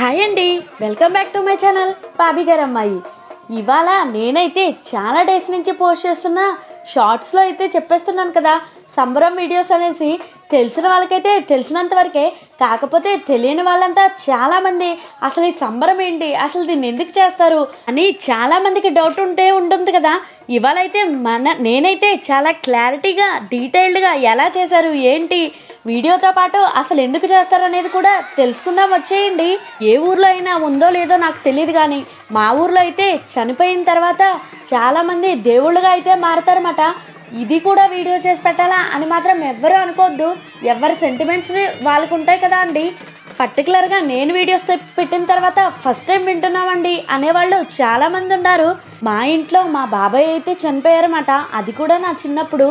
Hi అండి, welcome back to my channel Bobby గారు అమ్మాయి. ఇవాళ నేనైతే చాలా డేస్ నుంచి పోస్ట్ చేస్తున్న షార్ట్స్లో అయితే చెప్పేస్తున్నాను కదా, సంబరం వీడియోస్ అనేసి. తెలిసిన వాళ్ళకైతే తెలిసినంత వరకే, కాకపోతే తెలియని వాళ్ళంతా చాలామంది అసలు ఈ సంబరం ఏంటి, అసలు దీన్ని ఎందుకు చేస్తారు అని చాలామందికి డౌట్ ఉంటుంది కదా. ఇవాళ అయితే నేనైతే చాలా క్లారిటీగా డీటెయిల్డ్గా ఎలా చేశారు ఏంటి, వీడియోతో పాటు అసలు ఎందుకు చేస్తారు అనేది కూడా తెలుసుకుందాం, వచ్చేయండి. ఏ ఊర్లో అయినా ఉందో లేదో నాకు తెలియదు, కానీ మా ఊర్లో అయితే చనిపోయిన తర్వాత చాలామంది దేవుళ్ళుగా అయితే మారతారన్నమాట. ఇది కూడా వీడియో చేసి పెట్టాలా అని మాత్రం ఎవ్వరూ అనుకోవద్దు, ఎవరి సెంటిమెంట్స్ వాళ్ళకు ఉంటాయి కదా అండి. పర్టికులర్గా నేను వీడియోస్ పెట్టిన తర్వాత ఫస్ట్ టైం వింటున్నామండి అనేవాళ్ళు చాలామంది ఉన్నారు. మా ఇంట్లో మా బాబాయ్ అయితే చనిపోయారన్నమాట, అది కూడా నా చిన్నప్పుడు.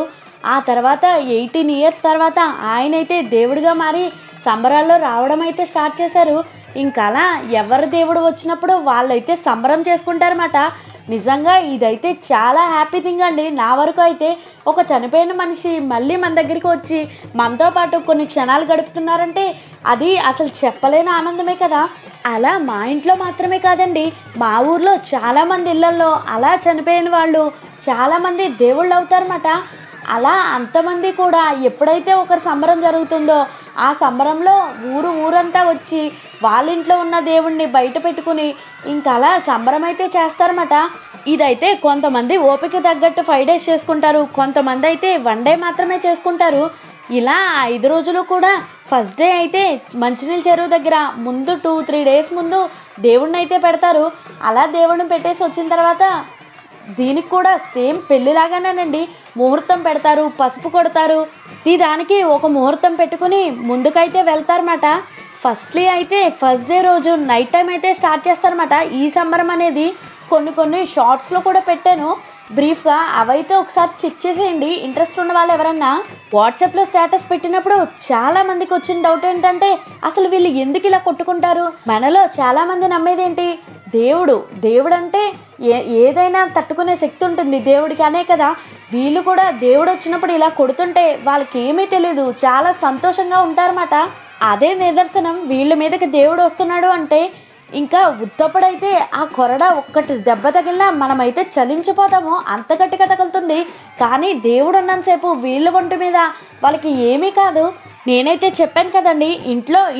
ఆ తర్వాత 18 ఇయర్స్ తర్వాత ఆయన అయితే దేవుడిగా మారి సంబరాల్లో రావడం అయితే స్టార్ట్ చేశారు. ఇంకా అలా ఎవరి దేవుడు వచ్చినప్పుడు వాళ్ళైతే సంబరం చేసుకుంటారన్నమాట. నిజంగా ఇదైతే చాలా హ్యాపీ థింగ్ అండి. నా వరకు అయితే ఒక చనిపోయిన మనిషి మళ్ళీ మన దగ్గరికి వచ్చి మనతో పాటు కొన్ని క్షణాలు గడుపుతున్నారంటే అది అసలు చెప్పలేని ఆనందమే కదా. అలా మా ఇంట్లో మాత్రమే కాదండి, మా ఊర్లో చాలామంది ఇళ్లల్లో అలా చనిపోయిన వాళ్ళు చాలామంది దేవుళ్ళు అవుతారన్నమాట. అలా అంతమంది కూడా ఎప్పుడైతే ఒకరి సంబరం జరుగుతుందో ఆ సంబరంలో ఊరంతా వచ్చి వాళ్ళ ఇంట్లో ఉన్న దేవుణ్ణి బయట పెట్టుకుని ఇంకా అలా సంబరం అయితే చేస్తారన్నమాట. ఇదైతే కొంతమంది ఓపిక తగ్గట్టు 5 days చేసుకుంటారు, కొంతమంది అయితే 1 day మాత్రమే చేసుకుంటారు. ఇలా 5 రోజులు కూడా ఫస్ట్ డే అయితే మంచినీళ్ళ చెరువు దగ్గర ముందు 2-3 days ముందు దేవుణ్ణి అయితే పెడతారు. అలా దేవుడిని పెట్టేసి వచ్చిన తర్వాత దీనికి కూడా సేమ్ పెళ్ళిలాగానేనండి, ముహూర్తం పెడతారు, పసుపు కొడతారు. దానికి ఒక ముహూర్తం పెట్టుకుని ముందుకైతే వెళ్తారన్నమాట. ఫస్ట్లీ అయితే ఫస్ట్ డే రోజు నైట్ టైం అయితే స్టార్ట్ చేస్తారన్నమాట ఈ సంబరం అనేది. కొన్ని షార్ట్స్లో కూడా పెట్టాను బ్రీఫ్గా, అవైతే ఒకసారి చెక్ చేసేయండి ఇంట్రెస్ట్ ఉన్న వాళ్ళు ఎవరన్నా. వాట్సాప్లో స్టేటస్ పెట్టినప్పుడు చాలా మందికి వచ్చిన డౌట్ ఏంటంటే అసలు వీళ్ళు ఎందుకు ఇలా కొట్టుకుంటారు. మనలో చాలామంది నమ్మేది ఏంటి, దేవుడు అంటే ఏదైనా తట్టుకునే శక్తి ఉంటుంది దేవుడికి అనే కదా. వీళ్ళు కూడా దేవుడు వచ్చినప్పుడు ఇలా కొడుతుంటే వాళ్ళకి ఏమీ తెలియదు, చాలా సంతోషంగా ఉంటారన్నమాట. అదే నిదర్శనం, వీళ్ళ మీదకి దేవుడు వస్తున్నాడు అంటే ఇంకా ఉత్తప్పుడైతే ఆ కొరడ ఒక్కటి దెబ్బ తగిలినా మనమైతే చలించిపోతాము, అంత గట్టిగా తగులుతుంది. కానీ దేవుడు ఉన్నంతసేపు వీళ్ళ ఒంటి మీద వాళ్ళకి ఏమీ కాదు. నేనైతే చెప్పాను కదండి,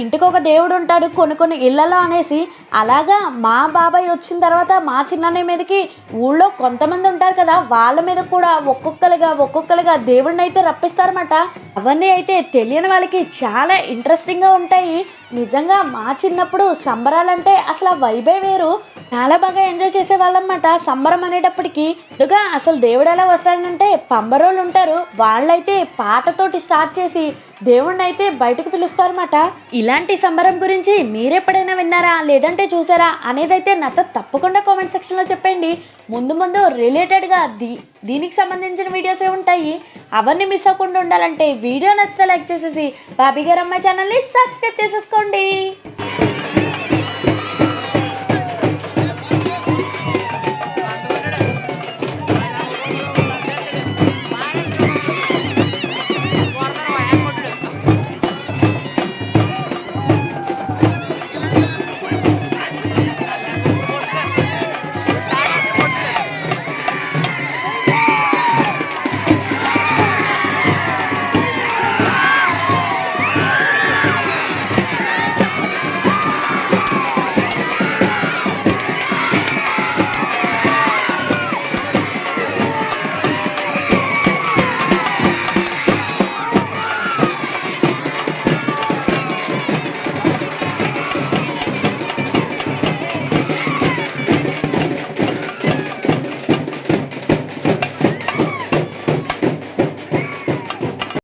ఇంటికి ఒక దేవుడు ఉంటాడు కొన్ని ఇళ్లలో అనేసి. అలాగా మా బాబాయ్ వచ్చిన తర్వాత మా చిన్నయ్య మీదకి ఊళ్ళో కొంతమంది ఉంటారు కదా, వాళ్ళ మీద కూడా ఒక్కొక్కలుగా దేవుడిని అయితే రప్పిస్తారన్నమాట. అవన్నీ అయితే తెలియని వాళ్ళకి చాలా ఇంట్రెస్టింగ్గా ఉంటాయి. నిజంగా మా చిన్నప్పుడు సంబరాలంటే అసలు ఆ వైబే వేరు, చాలా బాగా ఎంజాయ్ చేసేవాళ్ళన్నమాట. సంబరం అనేటప్పటికి ముందుగా అసలు దేవుడు ఎలా వస్తాడంటే పంబరోళ్ళు ఉంటారు, వాళ్ళైతే పాటతోటి స్టార్ట్ చేసి దేవుణ్ణి అయితే బయటకు పిలుస్తారన్నమాట. ఇలాంటి సంబరం గురించి మీరెప్పుడైనా విన్నారా లేదంటే చూసారా అనేదైతే నాతో తప్పకుండా కామెంట్ సెక్షన్లో చెప్పండి. ముందు రిలేటెడ్గా దీనికి సంబంధించిన వీడియోసే ఉంటాయి, అవన్నీ మిస్ అవ్వకుండా ఉండాలంటే వీడియో నచ్చితే లైక్ చేసేసి బాబీ గారు అమ్మాయి ఛానల్ని సబ్స్క్రైబ్ చేసేసుకోండి.